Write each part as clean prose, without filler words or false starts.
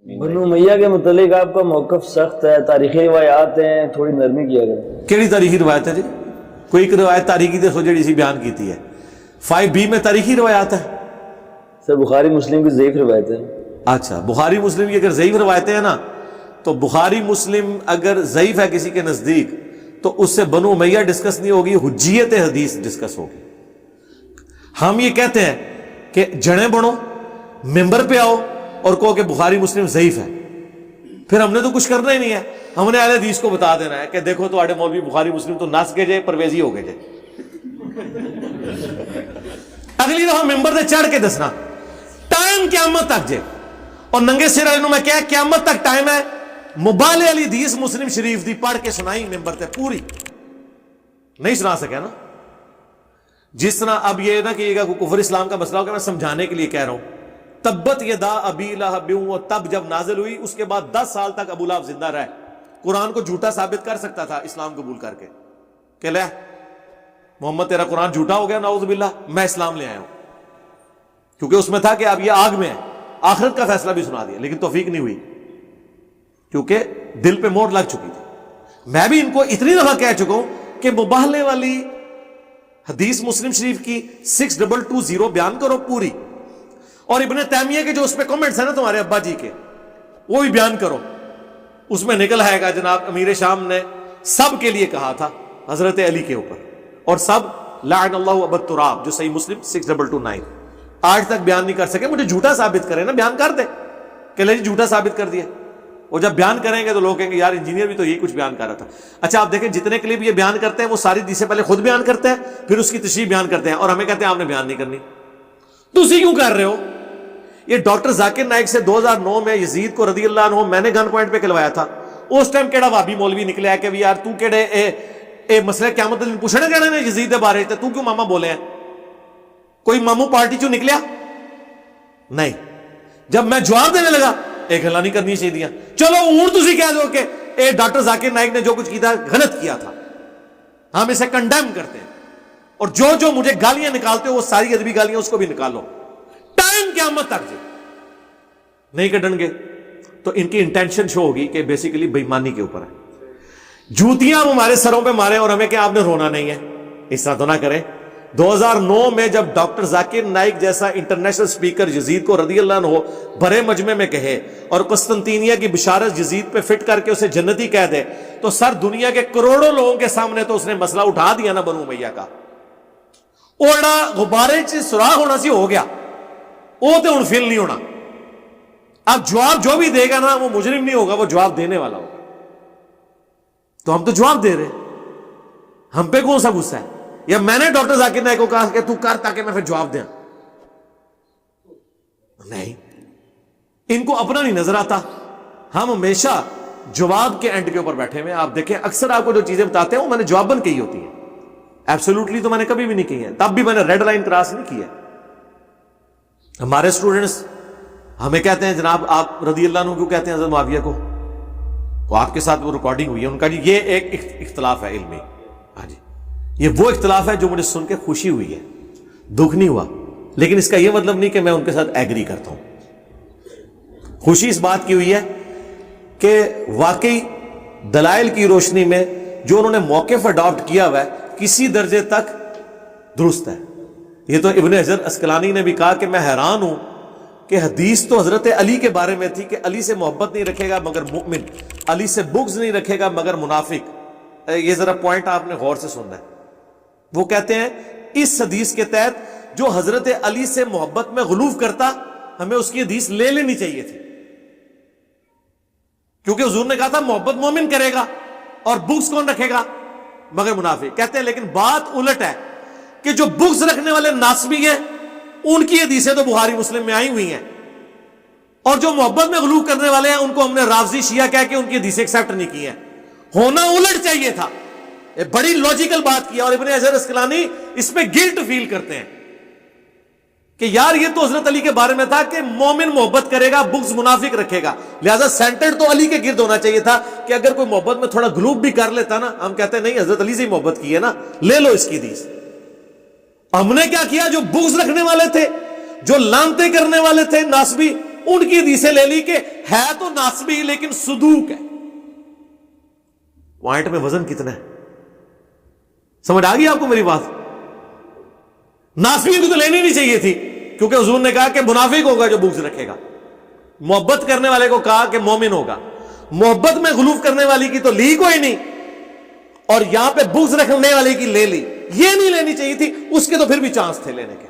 بنو امیہ کے متعلق آپ کا موقف سخت ہے، تاریخی روایات ہیں، تھوڑی نرمی کیا کریں۔ کیڑی تاریخی روایت ہے جی؟ کوئی ایک روایت تاریخی دسو جڑی سی بیان کیتی ہے 5B میں تاریخی روایات ہے؟ سر بخاری مسلم کی ضعیف روایت ہے۔ اچھا، بخاری مسلم کی اگر ضعیف روایتیں ہیں نا تو بخاری مسلم اگر ضعیف ہے کسی کے نزدیک تو اس سے بنو امیہ ڈسکس نہیں ہوگی، حجیت حدیث ڈسکس ہوگی۔ ہم یہ کہتے ہیں کہ جڑیں بڑھو، ممبر پہ آؤ اور کہو کہ بخاری مسلم ضعیف ہے، پھر ہم نے تو کچھ کرنا ہی نہیں ہے، ہم نے اہل حدیث کو بتا دینا ہے کہ دیکھو تو مولوی بخاری مسلم تو نس کے جائے پرویزی ہو گئے جائے۔ اگلی دفعہ ممبر سے چڑھ کے دسنا ٹائم قیامت تک جے، اور ننگے سر والے میں کیا قیامت تک ٹائم ہے، مبالغے والی حدیث مسلم شریف دی پڑھ کے سنائی ممبر تے پوری، نہیں سنا سکے نا۔ جس طرح اب یہ نہ کہیے گا کہ کفر اسلام کا مسئلہ ہو کہ میں سمجھانے کے لیے کہہ رہا ہوں، تبت یدا ابی لہب، وہ تب جب نازل ہوئی اس کے بعد 10 سال تک ابو لہب زندہ رہے، قرآن کو جھوٹا ثابت کر سکتا تھا اسلام قبول کر کے کہ لے محمد تیرا قرآن جھوٹا ہو گیا نعوذ باللہ، میں اسلام لے آیا ہوں، کیونکہ اس میں تھا کہ اب یہ آگ میں ہے، آخرت کا فیصلہ بھی سنا دیا، لیکن توفیق نہیں ہوئی کیونکہ دل پہ مہر لگ چکی تھی۔ میں بھی ان کو اتنی دفعہ کہہ چکا ہوں کہ مباہلے والی حدیث مسلم شریف کی 6220 بیان کرو پوری، اور ابن تیمیہ کے جو اس پہ کمنٹس ہیں نا تمہارے ابا جی کے، وہ بھی بیان کرو۔ اس میں نکل آئے گا جناب امیر شام نے سب کے لیے کہا تھا حضرت علی کے اوپر، اور سب لعن اللہ ابا التراب جو صحیح مسلم 6229 آج تک بیان نہیں کر سکے۔ مجھے جھوٹا ثابت کرے نا، بیان کر دے کہ لے جی جھوٹا ثابت کر دیا، وہ جب بیان کریں گے تو لوگ کہیں گے یار انجینئر بھی تو یہی کچھ بیان کر رہا تھا۔ اچھا آپ دیکھیں جتنے کلپ یہ بیان کرتے ہیں وہ ساری حدیث سے پہلے خود بیان کرتے ہیں، پھر اس کی تشریح بیان کرتے ہیں، اور ہمیں کہتے ہیں آپ نے بیان نہیں کرنی، تسی کیوں کر رہے ہو؟ یہ ڈاکٹر ذاکر نائک سے 2009 میں یزید کو رضی اللہ عنہ میں نے گن پوائنٹ پہ کھلوایا تھا، اس ٹائم کیڑا وابی مولوی نکلیا ہے کہ یار تو کیڑے اے مسئلہ قیامت دن پوچھنے کہنے نے یزید دے بارے تے تو کیوں ماما بولے ہیں؟ کوئی مامو پارٹی چوں نکلیا نہیں۔ جب میں جواب دینے لگا ایک گلا نہیں کرنی چاہیے، چلو ہوں تسی کہہ دو کہ اے ڈاکٹر ذاکر نائک نے جو کچھ کیا تھا غلط کیا تھا، ہم اسے کنڈیم کرتے ہیں، اور جو مجھے گالیاں نکالتے ہو وہ ساری ادبی گالیاں اس کو بھی نکالو، ٹائم قیامت تک جی نہیں کڈن گے تو ان کی انٹینشن شو ہوگی کہ بیسیکلی بےایمانی کے اوپر ہے۔ جوتیاں ہمارے سروں پہ مارے اور ہمیں کہ آپ نے رونا نہیں ہے، اس طرح تو نہ کریں۔ 2009 میں جب ڈاکٹر ذاکر نائک جیسا انٹرنیشنل سپیکر یزید کو رضی اللہ عنہ بڑے مجمع میں کہے اور قسطنطینیہ کی بشارت یزید پہ فٹ کر کے اسے جنتی کہہ دے، تو سر دنیا کے کروڑوں لوگوں کے سامنے تو اس نے مسئلہ اٹھا دیا نا بنو امیہ کا، اوڑا غبارے چ سوراخ ہونا سی ہو گیا، وہ تو ہن فل نہیں ہونا۔ اب جواب جو بھی دے گا نا وہ مجرم نہیں ہوگا، وہ جواب دینے والا ہوگا۔ تو ہم تو جواب دے رہے، ہم پہ کون سا غصہ ہے؟ یا میں نے ڈاکٹر ذاکر نائک کو کہا کہ تو کر تاکہ میں پھر جواب دیں؟ نہیں، ان کو اپنا نہیں نظر آتا، ہم ہمیشہ جواب کے اینڈ کے اوپر بیٹھے ہوئے۔ آپ دیکھیں اکثر آپ کو جو چیزیں بتاتے ہیں وہ میں نے جواباً کہی ہوتی ہیں، ایبسولوٹلی تو میں نے کبھی بھی نہیں کی ہے، تب بھی میں نے ریڈ لائن کراس نہیں کی ہے۔ ہمارے اسٹوڈنٹس ہمیں کہتے ہیں جناب آپ رضی اللہ عنہ کیوں کہتے ہیں حضرت معاویہ کو؟ تو آپ کے ساتھ وہ ریکارڈنگ ہوئی ہے، ان کا جی یہ ایک اختلاف ہے علمی، ہاں جی یہ وہ اختلاف ہے جو مجھے سن کے خوشی ہوئی ہے، دکھ نہیں ہوا، لیکن اس کا یہ مطلب نہیں کہ میں ان کے ساتھ ایگری کرتا ہوں۔ خوشی اس بات کی ہوئی ہے کہ واقعی دلائل کی روشنی میں جو انہوں نے موقف اڈاپٹ کیا ہوا ہے کسی درجے تک درست ہے۔ یہ تو ابن حجر اسقلانی نے بھی کہا کہ میں حیران ہوں کہ حدیث تو حضرت علی کے بارے میں تھی کہ علی سے محبت نہیں رکھے گا مگر مؤمن، علی سے بغض نہیں رکھے گا مگر منافق۔ یہ ذرا پوائنٹ آپ نے غور سے سننا ہے۔ وہ کہتے ہیں اس حدیث کے تحت جو حضرت علی سے محبت میں غلو کرتا ہمیں اس کی حدیث لے لینی چاہیے تھی، کیونکہ حضور نے کہا تھا محبت مومن کرے گا اور بغض کون رکھے گا مگر منافق۔ کہتے ہیں لیکن بات الٹ ہے کہ جو بغض رکھنے والے ناسبی ہیں ان کی حدیثیں تو بخاری مسلم میں آئی ہوئی ہیں، اور جو محبت میں غلو کرنے والے ہیں ان کو ہم نے رافضی شیعہ کہہ کے ان کی حدیثیں ایکسیپٹ نہیں کی ہیں۔ ہونا الٹ چاہیے تھا، بڑی لاجیکل بات کیا، اور ابن حجر اسقلانی اس پہ گلٹ فیل کرتے ہیں کہ یار یہ تو حضرت علی کے بارے میں تھا کہ مومن محبت کرے گا بغض منافق رکھے گا، لہذا سینٹرڈ تو علی کے گرد ہونا چاہیے تھا کہ اگر کوئی محبت میں تھوڑا گلوب بھی کر لیتا نا، ہم کہتے ہیں نہیں حضرت علی سے ہی محبت کی ہے نا، لے لو اس کی حدیث۔ ہم نے کیا کیا؟ جو بغض رکھنے والے تھے، جو لانتے کرنے والے تھے ناسبی، ان کی حدیثیں لے لی کہ ہے تو ناسبی لیکن صدوق ہے. پوائنٹ میں وزن کتنا ہے؟ سمجھ آ گئی آپ کو میری بات؟ ناسبی کو تو لینی نہیں چاہیے تھی، کیونکہ حضور نے کہا کہ منافق ہوگا جو بغض رکھے گا. محبت کرنے والے کو کہا کہ مومن ہوگا. محبت میں غلوف کرنے والی کی تو لی کوئی نہیں، اور یہاں پہ بغض رکھنے والے کی لے لی. یہ نہیں لینی چاہیے تھی، اس کے تو پھر بھی چانس تھے لینے کے.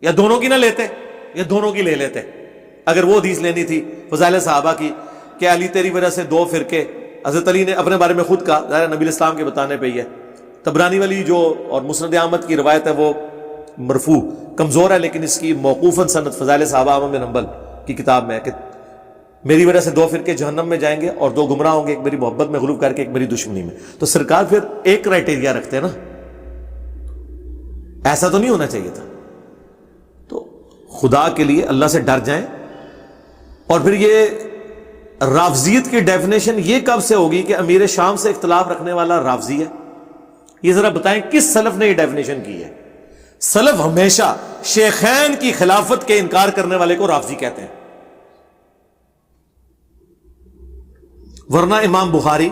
یا دونوں کی نہ لیتے یا دونوں کی لے لیتے. اگر وہ حدیث لینی تھی فضائل صحابہ کی کہ علی تیری وجہ سے دو فرقے، حضرت علی نے اپنے بارے میں خود کہا، ظاہر نبی اسلام کے بتانے پہ ہی ہے. طبرانی والی جو اور مسند احمد کی روایت ہے وہ مرفوع کمزور ہے، لیکن اس کی موقوفاً سند فضائل صحابہ احمد بن حنبل کی کتاب میں ہے کہ میری وجہ سے دو فرقے جہنم میں جائیں گے اور دو گمراہ ہوں گے، ایک میری محبت میں غلوف کر کے ایک میری دشمنی میں. تو سرکار پھر ایک کرائٹیریا رکھتے ہیں نا، ایسا تو نہیں ہونا چاہیے تھا. تو خدا کے لیے اللہ سے ڈر جائیں. اور پھر یہ رافضیت کی ڈیفینیشن یہ کب سے ہوگی کہ امیر شام سے اختلاف رکھنے والا رافضی ہے؟ یہ ذرا بتائیں کس سلف نے یہ ڈیفینیشن کی ہے؟ سلف ہمیشہ شیخین کی خلافت کے انکار کرنے والے کو رافضی کہتے ہیں. ورنہ امام بخاری،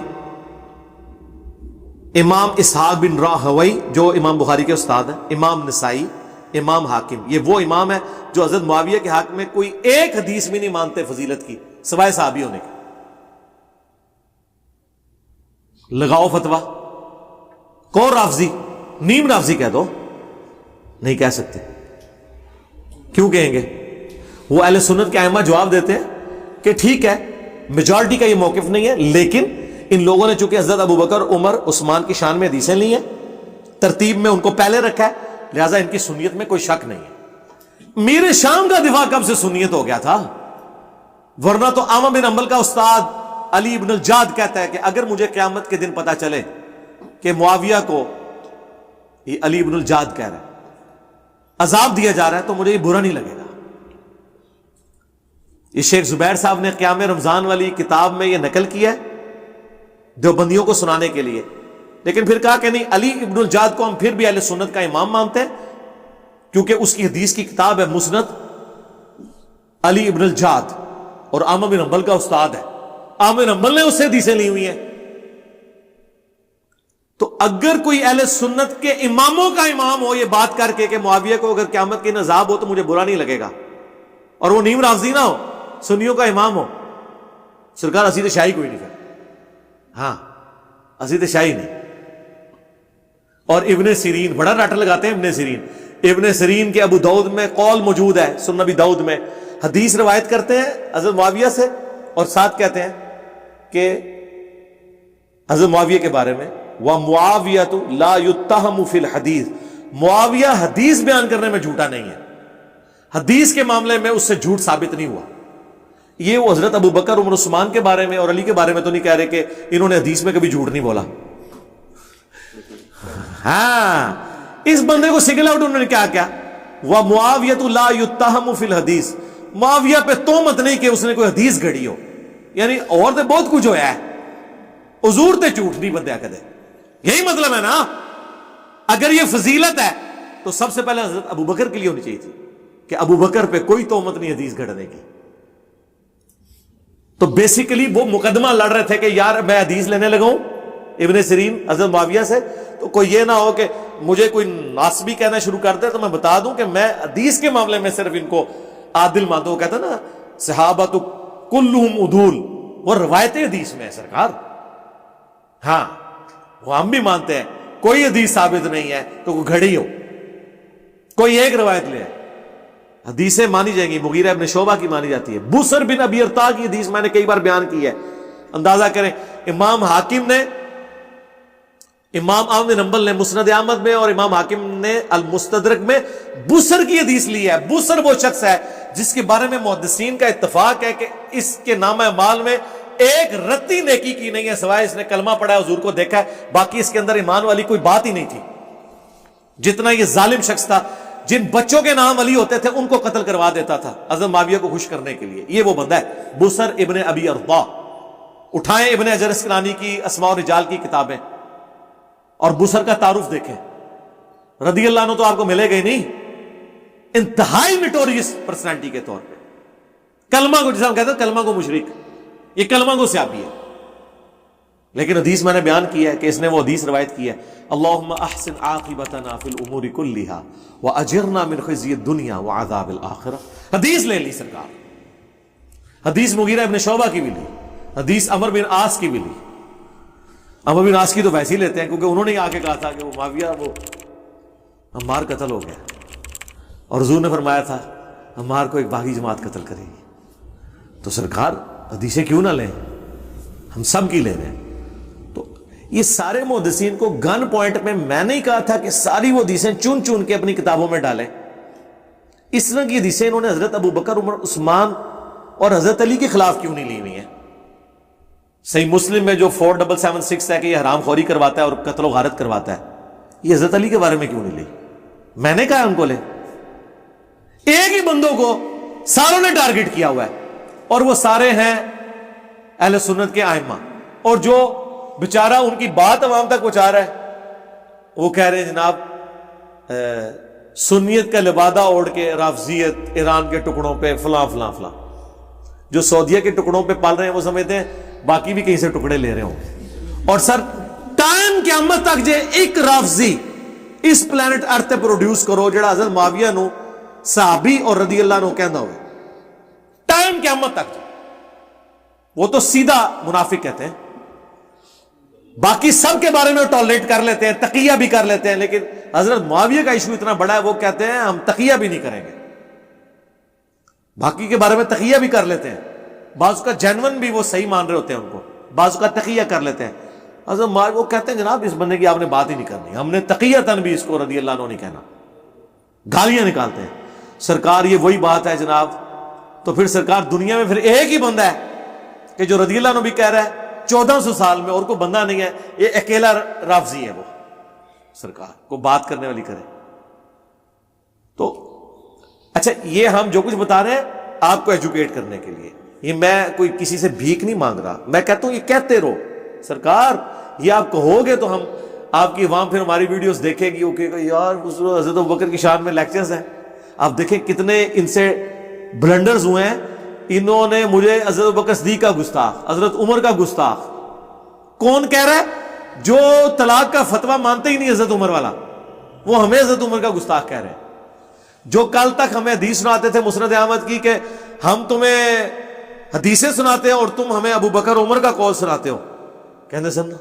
امام اسحاق بن راہوی جو امام بخاری کے استاد ہیں، امام نسائی، امام حاکم، یہ وہ امام ہے جو حضرت معاویہ کے حق میں کوئی ایک حدیث بھی نہیں مانتے فضیلت کی سوائے صحابی ہونے کے. لگاؤ فتویٰ، کون رافضی؟ نیم رافضی کہہ دو. نہیں کہہ سکتے. کیوں کہیں گے؟ وہ اہل سنت کے ائمہ جواب دیتے ہیں کہ ٹھیک ہے میجورٹی کا یہ موقف نہیں ہے، لیکن ان لوگوں نے چونکہ حضرت ابوبکر، عمر، عثمان کی شان میں حدیثیں لی ہیں، ترتیب میں ان کو پہلے رکھا ہے، لہذا ان کی سنیت میں کوئی شک نہیں ہے. میر شام کا دفاع کب سے سنیت ہو گیا تھا؟ ورنہ تو احمد بن حنبل کا استاد علی ابن الجاد کہتا ہے کہ اگر مجھے قیامت کے دن پتا چلے کہ معاویہ کو، یہ علی ابن الجاد کہہ رہا ہے، عذاب دیا جا رہا ہے تو مجھے یہ برا نہیں لگے گا. یہ شیخ زبیر صاحب نے قیام رمضان والی کتاب میں یہ نقل کیا ہے دیوبندیوں کو سنانے کے لیے، لیکن پھر کہا کہ نہیں، علی ابن الجاد کو ہم پھر بھی اہل سنت کا امام مانتے ہیں کیونکہ اس کی حدیث کی کتاب ہے مسند علی ابن الجاد، اور احمد بن حنبل کا استاد ہے. احمد بن حنبل نے اس سے حدیثیں لی ہوئی ہیں. تو اگر کوئی اہل سنت کے اماموں کا امام ہو یہ بات کر کے کہ معاویہ کو اگر قیامت کے عذاب ہو تو مجھے برا نہیں لگے گا، اور وہ نیم رافضی نہ ہو، سنیوں کا امام ہو، سرکار اسی تو شاہی کوئی نہیں پھر. ہاں اسی تو شاہی نہیں. اور ابن سیرین بڑا ڈاٹا لگاتے ہیں. ابن سیرین کے ابو داؤد میں قول موجود ہے، سنن ابی داؤد میں حدیث روایت کرتے ہیں حضرت معاویہ سے، اور ساتھ کہتے ہیں کہ حضرت معاویہ کے بارے میں وَمُعَاوِيَةُ لَا يُتَّهَمُ فِي الْحَدِيثِ، معاویہ حدیث بیان کرنے میں جھوٹا نہیں ہے، حدیث کے معاملے میں اس سے جھوٹ ثابت نہیں ہوا. یہ وہ حضرت ابو بکر، عمر، عثمان کے بارے میں اور علی کے بارے میں تو نہیں کہہ رہے کہ انہوں نے حدیث میں کبھی جھوٹ نہیں بولا. ہاں اس بندے کو سنگل آؤٹ انہوں نے کیا کیا، وَمُعَاوِيَةُ لَا يُتَّهَمُ فِي الْحَدِيثِ، معاویہ پہ تہمت نہیں کہ اس نے کوئی حدیث گھڑی ہو. یعنی اور تو بہت کچھ ہویا ہے، حضور تے جھوٹ نہیں بندیا کدے. یہی مطلب ہے نا. اگر یہ فضیلت ہے تو سب سے پہلے حضرت ابو بکر کے لیے ہونی چاہیے تھی کہ ابو بکر پہ کوئی تہمت نہیں حدیث گھڑنے کی. تو بیسیکلی وہ مقدمہ لڑ رہے تھے کہ یار میں حدیث لینے لگا ہوں ابن سیرین حضرت معاویہ سے، تو کوئی یہ نہ ہو کہ مجھے کوئی ناسبی کہنا شروع کر دے تو میں بتا دوں کہ میں حدیث کے معاملے میں صرف ان کو عادل مانتا ہوں. کہتا نا صحابہ کلہم عدول، وہ روایت حدیث میں ہے سرکار. ہاں وہ ہم بھی مانتے ہیں کوئی حدیث ثابت نہیں ہے تو کوئی گھڑی ہو، کوئی ایک روایت لے آئے. حدیثیں مانی جائیں گی. مغیرہ ابن شعبہ کی مانی جاتی ہے، بصر بن ابی ارطاء کی حدیث میں نے کئی بار بیان کی ہے. اندازہ کریں امام حاکم نے، امام احمد بن حنبل نے مسند احمد میں اور امام حاکم نے المستدرک میں بصر کی حدیث لی ہے. بصر وہ شخص ہے جس کے بارے میں محدثین کا اتفاق ہے کہ اس کے نام اعمال میں ایک رتی نیکی کی نہیں ہے سوائے اس نے کلمہ پڑھا ہے، حضور کو دیکھا ہے، باقی اس کے اندر ایمان والی کوئی بات ہی نہیں تھی. جتنا یہ ظالم شخص تھا، جن بچوں کے نام علی ہوتے تھے ان کو قتل کروا دیتا تھا حضرت معاویہ کو خوش کرنے کے لیے. یہ وہ بندہ ہے بصر ابن ابی ارطاء. اٹھائیں ابن حجر اسقلانی کی اسماء و رجال کی کتابیں اور بصر کا تعارف دیکھیں. رضی اللہ عنہ تو آپ کو ملے گا ہی نہیں، انتہائی نٹوریس پرسنالٹی کے طور پہ. کلمہ کو، جسے ہم کہتے ہیں کلمہ کو مشرک، یہ کلمہ کو سیاپی ہے. لیکن حدیث میں نے بیان کیا ہے کہ اس نے وہ حدیث روایت کی ہے، اللہم احسن عاقبتنا فی الامور کلہا واجرنا من خزی الدنیا وعذاب الآخرہ. حدیث لے لی سرکار، حدیث مغیرہ ابن شعبہ کی بھی لی، حدیث عمر بن عاص کی بھی لی. عمر بن عاص کی تو ویسے ہی لیتے ہیں کیونکہ انہوں نے آ کے کہا تھا کہ وہ معاویہ وہ عمار قتل ہو گیا، اور حضور نے فرمایا تھا عمار کو ایک باغی جماعت قتل کرے گی. تو سرکار حدیثیں کیوں نہ لیں، ہم سب کی لے رہے ہیں. تو یہ سارے محدثین کو گن پوائنٹ میں نہیں کہا تھا کہ ساری وہ حدیثیں چن چن کے اپنی کتابوں میں ڈالیں. اس طرح کی حدیثیں انہوں نے حضرت ابو بکر، عمر، عثمان اور حضرت علی کے خلاف کیوں نہیں لی ہوئی ہیں؟ صحیح مسلم میں جو 4776 ہے کہ یہ حرام خوری کرواتا ہے اور قتل و غارت کرواتا ہے، یہ حضرت علی کے بارے میں کیوں نہیں لی؟ میں نے کہا ان کو لے. ایک ہی بندوں کو ساروں نے ٹارگٹ کیا ہوا ہے، اور وہ سارے ہیں اہل سنت کے ائمہ، اور جو بیچارہ ان کی بات عوام تک پہنچا رہا ہے وہ کہہ رہے ہیں جناب سنیت کا لبادہ اوڑھ کے رافضیت ایران کے ٹکڑوں پہ فلاں فلاں فلاں. جو سعودیہ کے ٹکڑوں پہ پال رہے ہیں وہ سمجھتے ہیں باقی بھی کہیں سے ٹکڑے لے رہے ہوں. اور سر ٹائم قیامت تک جے ایک رافضی اس پلانٹ ارتھ تے پروڈیوس کرو جڑا حضرت معاویہ نو صحابی اور رضی اللہ عنہ کہندا ہوئے، ٹائم قیامت تک، وہ تو سیدھا منافق کہتے ہیں. باقی سب کے بارے میں ٹالریٹ کر لیتے ہیں، تقیہ بھی کر لیتے ہیں، لیکن حضرت معاویہ کا ایشو اتنا بڑا ہے وہ کہتے ہیں ہم تقیہ بھی نہیں کریں گے. باقی کے بارے میں تقیہ بھی کر لیتے ہیں، بعض کا جینون بھی وہ صحیح مان رہے ہوتے ہیں ان کو، بعض کا تقیہ کر لیتے ہیں. حضرت معاویہ وہ کہتے ہیں جناب اس بندے کی آپ نے بات ہی نہیں کرنی، ہم نے تقیتاً بھی اس کو رضی اللہ عنہ نہیں کہنا، گالیاں نکالتے ہیں. سرکار یہ وہی بات ہے جناب. تو پھر سرکار دنیا میں پھر ایک ہی بندہ ہے کہ جو رضی اللہ عنہ بھی کہہ رہا ہے 1400 سال میں، اور کوئی بندہ نہیں ہے، یہ اکیلا رافضی ہے وہ. سرکار کو بات کرنے والی کرے. تو اچھا یہ ہم جو کچھ بتا رہے ہیں آپ کو ایجوکیٹ کرنے کے لیے، یہ میں کوئی کسی سے بھیک نہیں مانگ رہا، میں کہتا ہوں یہ کہتے رہو. سرکار یہ آپ کہو گے تو ہم، آپ کی عوام پھر ہماری ویڈیوز دیکھے گی، وہ کہے گا یار حضرت ابوبکر کی شان میں لیکچرز ہیں. آپ دیکھیں کتنے ان سے بلنڈرز ہوئے ہیں. انہوں نے مجھے حضرت ابوبکر صدیق کا گستاخ، حضرت عمر کا گستاخ. کون کہہ رہا ہے؟ جو طلاق کا فتویٰ مانتے ہی نہیں حضرت عمر والا، وہ ہمیں حضرت عمر کا گستاخ کہہ رہے ہیں. جو کل تک ہمیں حدیث سناتے تھے مسند احمد کی کہ ہم تمہیں حدیثیں سناتے ہیں اور تم ہمیں ابو بکر عمر کا قول سناتے ہو، کہنے سننا،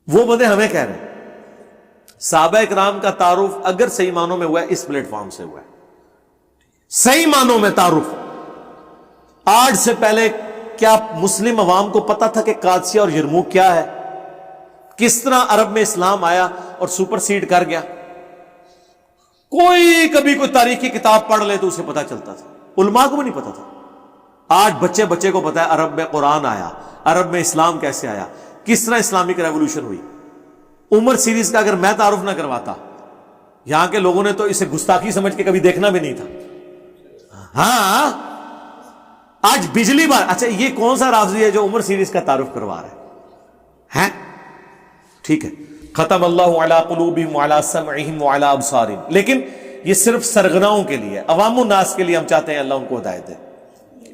وہ بندے ہمیں کہہ رہے ہیں. صحابہ اکرام کا تعارف اگر صحیح معنوں میں ہوا ہے اس پلیٹ فارم سے ہوا ہے، صحیح معنوں میں تعارف. آج سے پہلے کیا مسلم عوام کو پتا تھا کہ قادسیہ اور یرموک کیا ہے؟ کس طرح عرب میں اسلام آیا اور سپر سیڈ کر گیا؟ کوئی کبھی کوئی تاریخ کی کتاب پڑھ لے تو اسے پتا چلتا تھا، علماء کو بھی نہیں پتا تھا. آج بچے بچے کو پتا ہے عرب میں قرآن آیا، عرب میں اسلام کیسے آیا، کس طرح اسلامک ریولوشن ہوئی. عمر سیریز کا اگر میں تعارف نہ کرواتا، یہاں کے لوگوں نے تو اسے گستاخی سمجھ کے کبھی دیکھنا بھی نہیں تھا. ہاں آج بجلی بار، اچھا یہ کون سا رافضی ہے جو عمر سیریز کا تعارف کروا رہا ہے؟ ٹھیک ہے، ختم اللہ علی قلوبہم وعلی سمعہم وعلی ابصارہم، لیکن یہ صرف سرغناؤں کے لیے، عوام الناس کے لیے ہم چاہتے ہیں اللہ ان کو ہدایت دے،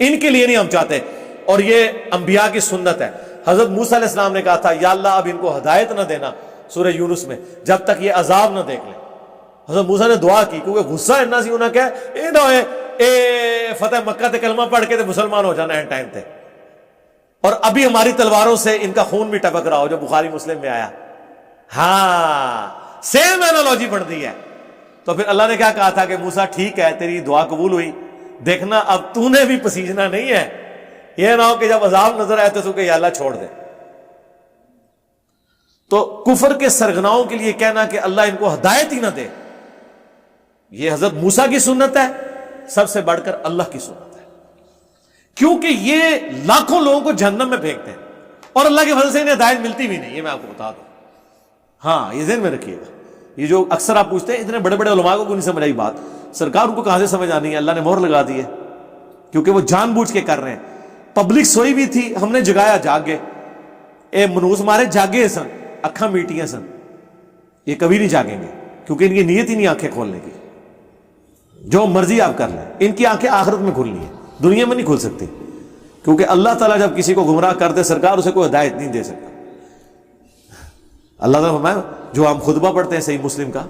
ان کے لیے نہیں ہم چاہتے. اور یہ انبیاء کی سنت ہے. حضرت موسیٰ علیہ السلام نے کہا تھا یا اللہ اب ان کو ہدایت نہ دینا سورہ یونس میں جب تک یہ عذاب نہ دیکھ لیں. حضرت موسیٰ نے دعا کی کیونکہ غصہ اتنا سی، انہیں کہا اے نہ ہوئے اے فتح مکہ تے کلمہ پڑھ کے تے مسلمان ہو جانا ہے ٹائم تے، اور ابھی ہماری تلواروں سے ان کا خون بھی ٹپک رہا ہو، جو بخاری مسلم میں آیا. ہاں سیم اینالوجی بن دی ہے. تو پھر اللہ نے کیا کہا تھا کہ موسیٰ ٹھیک ہے تیری دعا قبول ہوئی، دیکھنا اب تو نے بھی پسیجنا نہیں ہے، یہ نہ ہو کہ جب عذاب نظر آئے تو کہ یا اللہ چھوڑ دے. تو کفر کے سرغناؤں کے لیے کہنا کہ اللہ ان کو ہدایت ہی نہ دے، یہ حضرت موسیٰ کی سنت ہے، سب سے بڑھ کر اللہ کی سنت ہے، کیونکہ یہ لاکھوں لوگوں کو جہنم میں پھینکتے ہیں اور اللہ کے فضل سے انہیں ہدایت ملتی بھی نہیں. یہ میں آپ کو بتا دوں. ہاں یہ ذہن میں رکھیے گا. یہ جو اکثر آپ پوچھتے ہیں اتنے بڑے بڑے علماء کو نہیں سمجھ آئی بات، سرکار ان کو کہاں سے سمجھ آنی ہے؟ اللہ نے مہر لگا دی ہے، کیونکہ وہ جان بوجھ کے کر رہے ہیں. پبلک سوئی بھی تھی، ہم نے جگایا، جاگ گئے. اے منوس مارے جاگے سن، اکھاں میٹیاں سن، یہ کبھی نہیں جاگیں گے کیونکہ ان کی نیت ہی نہیں آنکھیں کھولنے کی. جو مرضی آپ کر لیں، ان کی آنکھیں آخرت میں کھلنی ہے، دنیا میں نہیں کھل سکتی، کیونکہ اللہ تعالیٰ جب کسی کو گمراہ کرتے سرکار اسے کوئی ہدایت نہیں دے سکتا۔ اللہ تعالیٰ فرمایا جو ہم خطبہ پڑھتے ہیں صحیح مسلم کا،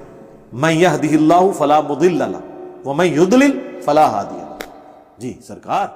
من یہدہ اللہ فلا مضل لہ ومن یضلل فلا ہادی لہ، جی سرکار